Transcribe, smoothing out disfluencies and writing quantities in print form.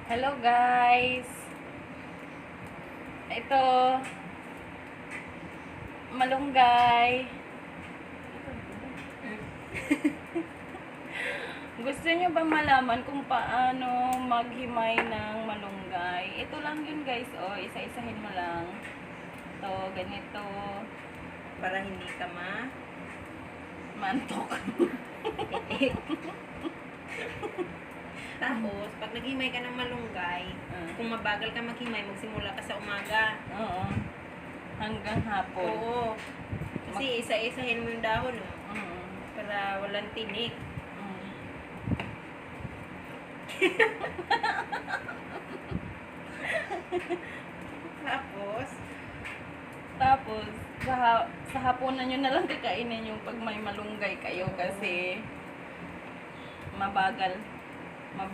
Hello guys. Ito malunggay. Gusto niyo ba malaman kung paano maghimay ng malunggay? Ito lang yun guys, oh, isa-isahin mo lang. To, ganito. Para hindi ka Mantok. Tapos, pag naghimay ka ng malunggay, kung mabagal ka maghimay, magsimula ka sa umaga. Oo. Hanggang hapon. Oo. Kasi isa-isahin mo yung dahon, oh, Mm. para walang tinik. Mm. Tapos, Sa hapunan nyo na lang kakainin yung pag may malunggay kayo kasi mabagal